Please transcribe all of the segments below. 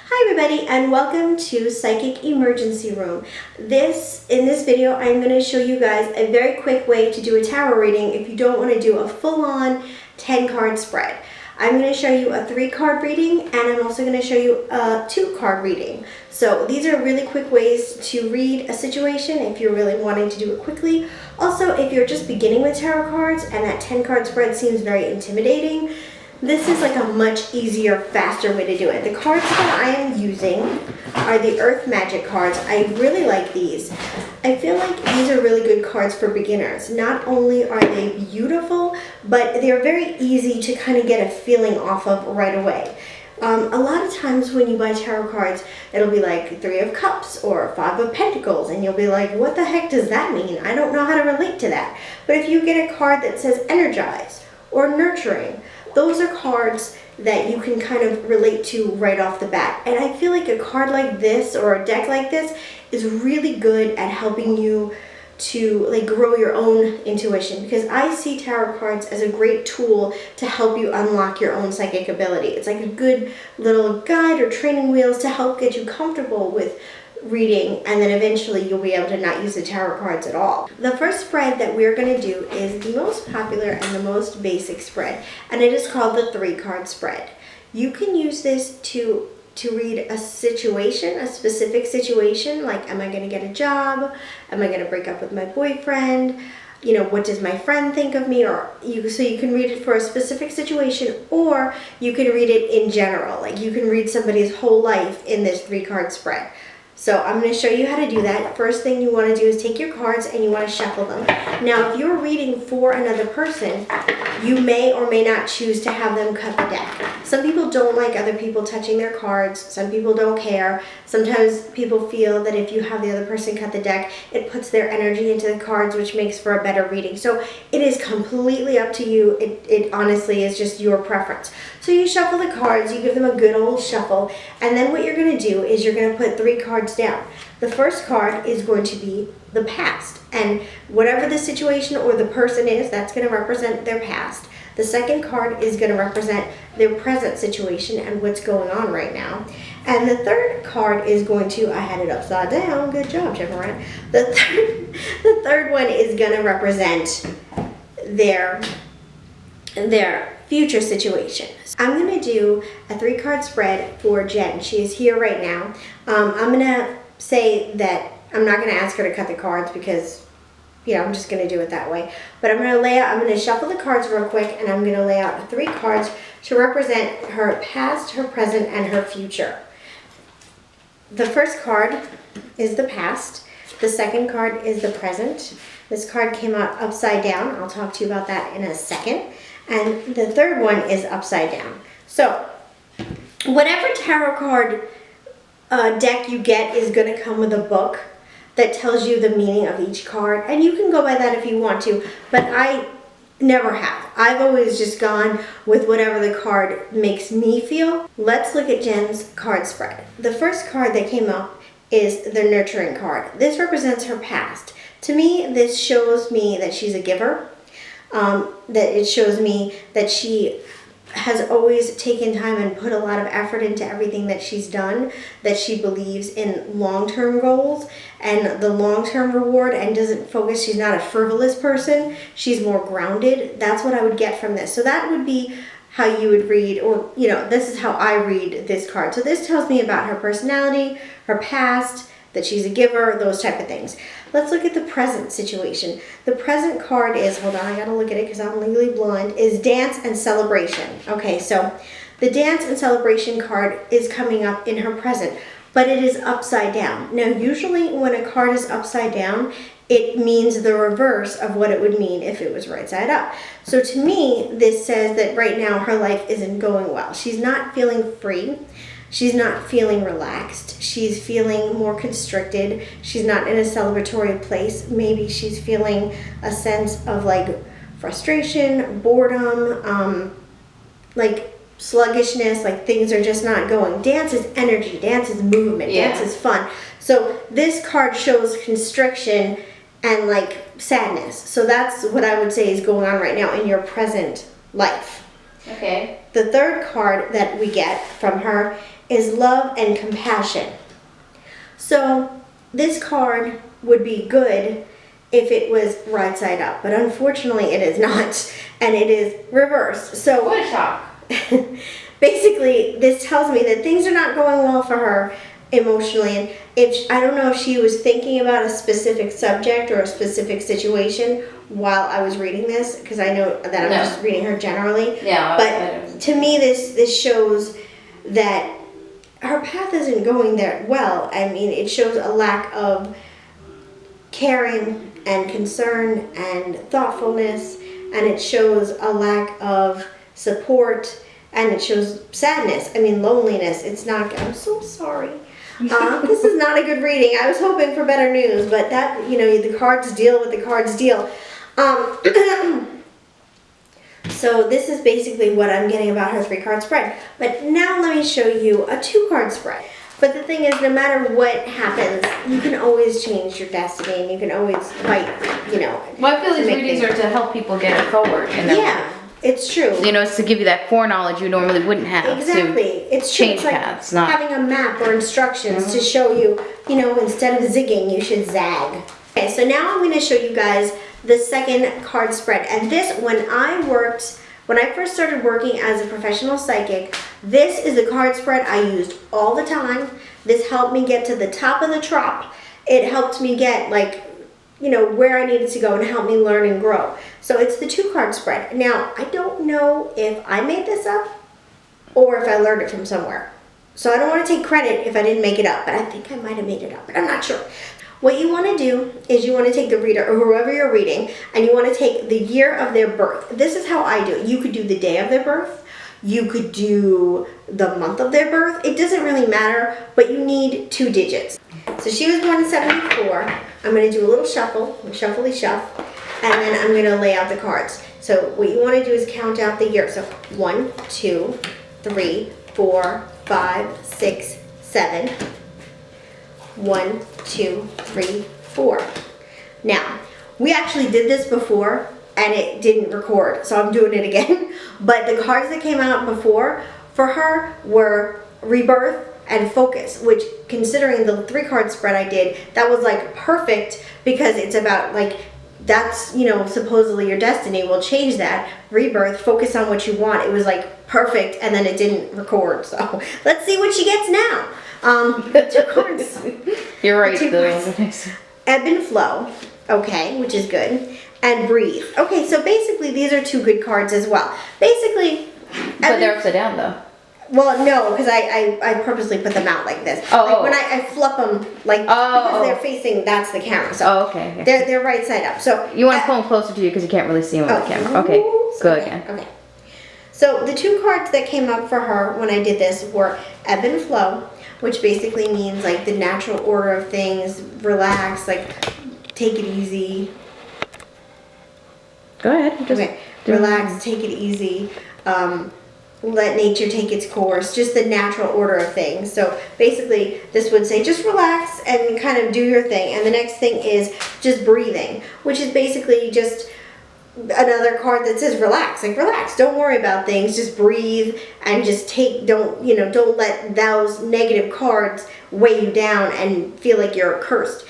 Hi everybody and welcome to Psychic Emergency Room. In this video I'm going to show you guys a very quick way to do a tarot reading if you don't want to do a full-on 10-card spread. I'm going to show you a 3-card reading and I'm also going to show you a 2-card reading. So these are really quick ways to read a situation if you're really wanting to do it quickly. Also, if you're just beginning with tarot cards and that 10-card spread seems very intimidating, this is like a much easier, faster way to do it. The cards that I am using are the Earth Magic cards. I really like these. I feel like these are really good cards for beginners. Not only are they beautiful, but they're very easy to kind of get a feeling off of right away. A lot of times when you buy tarot cards, it'll be like 3 of Cups or 5 of Pentacles, and you'll be like, what the heck does that mean? I don't know how to relate to that. But if you get a card that says Energize or Nurturing, those are cards that you can kind of relate to right off the bat. And I feel like a card like this or a deck like this is really good at helping you to like grow your own intuition, because I see tarot cards as a great tool to help you unlock your own psychic ability. It's like a good little guide or training wheels to help get you comfortable with reading, and then eventually you'll be able to not use the tarot cards at all. The first spread that we're going to do is the most popular and the most basic spread, and it is called the 3-card spread. You can use this to read a situation, a specific situation, like am I going to get a job? Am I going to break up with my boyfriend? You know, what does my friend think of me? So you can read it for a specific situation, or you can read it in general. Like you can read somebody's whole life in this 3-card spread. So I'm going to show you how to do that. First thing you want to do is take your cards and you want to shuffle them. Now, if you're reading for another person, you may or may not choose to have them cut the deck. Some people don't like other people touching their cards. Some people don't care. Sometimes people feel that if you have the other person cut the deck, it puts their energy into the cards, which makes for a better reading. So it is completely up to you. It honestly is just your preference. So you shuffle the cards, you give them a good old shuffle, and then what you're going to do is you're going to put 3 cards down. The first card is going to be the past, and whatever the situation or the person is, that's going to represent their past. The second card is going to represent their present situation and what's going on right now. And the third card is going to, I had it upside down, good job, Moran. The third one is going to represent their future situation. I'm going to do a 3-card spread for Jen. She is here right now. I'm going to say that I'm not going to ask her to cut the cards because, you know, I'm just going to do it that way. But I'm going to shuffle the cards real quick, and I'm going to lay out 3 cards to represent her past, her present, and her future. The first card is the past. The second card is the present. This card came out upside down. I'll talk to you about that in a second. And the third one is upside down. So whatever tarot card deck you get is going to come with a book that tells you the meaning of each card. And you can go by that if you want to, but I never have. I've always just gone with whatever the card makes me feel. Let's look at Jen's card spread. The first card that came up is the Nurturing card. This represents her past. To me, this shows me that she's a giver. That it shows me that she has always taken time and put a lot of effort into everything that she's done, that she believes in long-term goals and the long-term reward and doesn't focus. She's not a frivolous person. She's more grounded. That's what I would get from this. So that would be how you would read, or, you know, this is how I read this card. So this tells me about her personality, her past, that she's a giver, those type of things. Let's look at the present situation. The present card is, hold on, I gotta look at it because I'm legally blind, is Dance and Celebration. Okay, so the Dance and Celebration card is coming up in her present, but it is upside down. Now, usually when a card is upside down, it means the reverse of what it would mean if it was right side up. So to me, this says that right now her life isn't going well. She's not feeling free. She's not feeling relaxed. She's feeling more constricted. She's not in a celebratory place. Maybe she's feeling a sense of like frustration, boredom, like sluggishness, like things are just not going. Dance is energy. Dance is movement. Yeah. Dance is fun. So this card shows constriction and like sadness. So that's what I would say is going on right now in your present life. Okay. The third card that we get from her is love and compassion. So this card would be good if it was right side up, but unfortunately it is not, and it is reversed. So what a shock. Basically, this tells me that things are not going well for her emotionally, and I don't know if she was thinking about a specific subject or a specific situation while I was reading this, because I know that I'm just reading her generally. Yeah. But to me, this shows that her path isn't going there well. I mean, it shows a lack of caring and concern and thoughtfulness, and it shows a lack of support, and it shows sadness. I mean, loneliness. It's not. I'm so sorry. This is not a good reading. I was hoping for better news, but that, you know, the cards deal what the cards deal. So this is basically what I'm getting about her 3-card spread. But now let me show you a 2-card spread. But the thing is, no matter what happens, you can always change your destiny, and you can always fight, you know. Well, I feel these readings are to help people get it forward. Yeah, it's true. You know, it's to give you that foreknowledge you normally wouldn't have. Exactly. It's true. Change It's like paths, not having a map or instructions to show you, you know, instead of zigging, you should zag. Okay, so now I'm going to show you guys the 2nd card spread. And this, when I first started working as a professional psychic, this is the card spread I used all the time. This helped me get to the top of the trop. It helped me get, like, you know, where I needed to go and help me learn and grow. So it's the 2-card spread. Now, I don't know if I made this up or if I learned it from somewhere. So I don't want to take credit if I didn't make it up, but I think I might have made it up, but I'm not sure. What you want to do is you want to take the reader, or whoever you're reading, and you want to take the year of their birth. This is how I do it. You could do the day of their birth. You could do the month of their birth. It doesn't really matter, but you need 2 digits. So she was born in 74. I'm going to do a little shuffle, shuffly shuff, and then I'm going to lay out the cards. So what you want to do is count out the year. So 1, 2, 3, 4, 5, 6, 7. 1, 2, 3, 4. Now, we actually did this before and it didn't record, so I'm doing it again. But the cards that came out before for her were rebirth and focus, which, considering the 3-card spread I did, that was like perfect, because it's about, like, that's, you know, supposedly your destiny. Will change that. Rebirth, focus on what you want. It was like perfect, and then it didn't record. So let's see what she gets now. The 2 cards. You're right, though. Ebb and flow, okay, which is good, and breathe. Okay, so basically these are 2 good cards as well. Basically, but they're upside down, though. Well, no, because I purposely put them out like this. Oh, like when I flip them, like, because they're facing, that's the camera. So okay. They're right side up. So you want to pull them closer to you because you can't really see them on the camera. Okay, go again. Okay. So the 2 cards that came up for her when I did this were ebb and flow, which basically means, like, the natural order of things, relax, like, take it easy. Go ahead. Okay, relax, take it easy, let nature take its course, just the natural order of things. So basically this would say just relax and kind of do your thing. And the next thing is just breathing, which is basically just another card that says relax. Like, relax, don't worry about things, just breathe and just don't let those negative cards weigh you down and feel like you're cursed.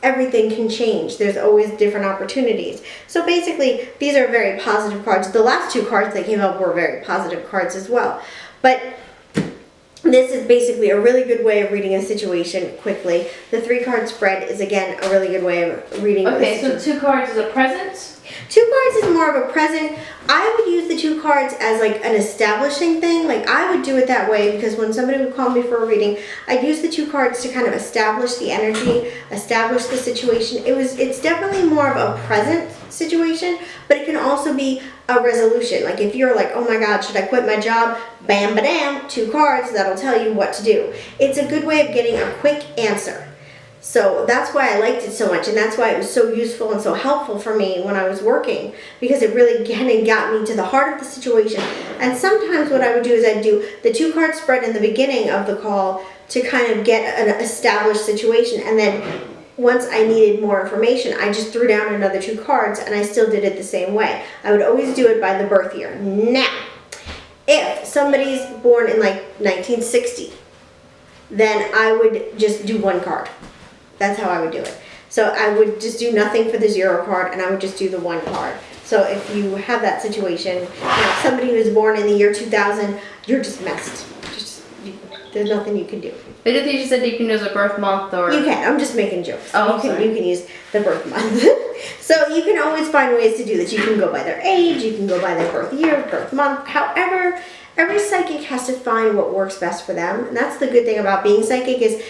Everything can change. There's always different opportunities. So basically, these are very positive cards. The last 2 cards that came up were very positive cards as well. But this is basically a really good way of reading a situation quickly. The 3-card spread is, again, a really good way of reading. Okay, so 2 cards is a present? 2 cards is more of a present. I would use the 2 cards as, like, an establishing thing. Like, I would do it that way, because when somebody would call me for a reading, I'd use the 2 cards to kind of establish the energy, establish the situation. It's definitely more of a present situation, but it can also be a resolution. Like, if you're like, oh my God, should I quit my job? Bam, ba-dam, 2 cards that'll tell you what to do. It's a good way of getting a quick answer. So that's why I liked it so much, and that's why it was so useful and so helpful for me when I was working, because it really kind of got me to the heart of the situation. And sometimes what I would do is I'd do the 2-card spread in the beginning of the call to kind of get an established situation, and then once I needed more information, I just threw down another 2 cards, and I still did it the same way. I would always do it by the birth year. Now, If somebody's born in like 1960, then I would just do one card. That's how I would do it. So I would just do nothing for the 0 card, and I would just do the 1 card. So if you have that situation, somebody who was born in the year 2000, you're just messed. There's nothing you can do. But I think you said you can use a birth month or... You can. I'm just making jokes. Oh, you can use the birth month. So you can always find ways to do this. You can go by their age. You can go by their birth year, birth month. However, every psychic has to find what works best for them. And that's the good thing about being psychic is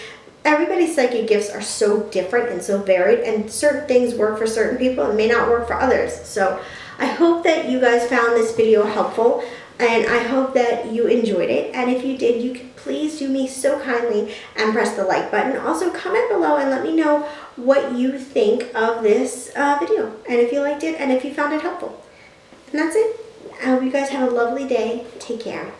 everybody's psychic gifts are so different and so varied. And certain things work for certain people and may not work for others. So I hope that you guys found this video helpful. And I hope that you enjoyed it. And if you did, you can please do me so kindly and press the like button. Also, comment below and let me know what you think of this video. And if you liked it and if you found it helpful. And that's it. I hope you guys have a lovely day. Take care.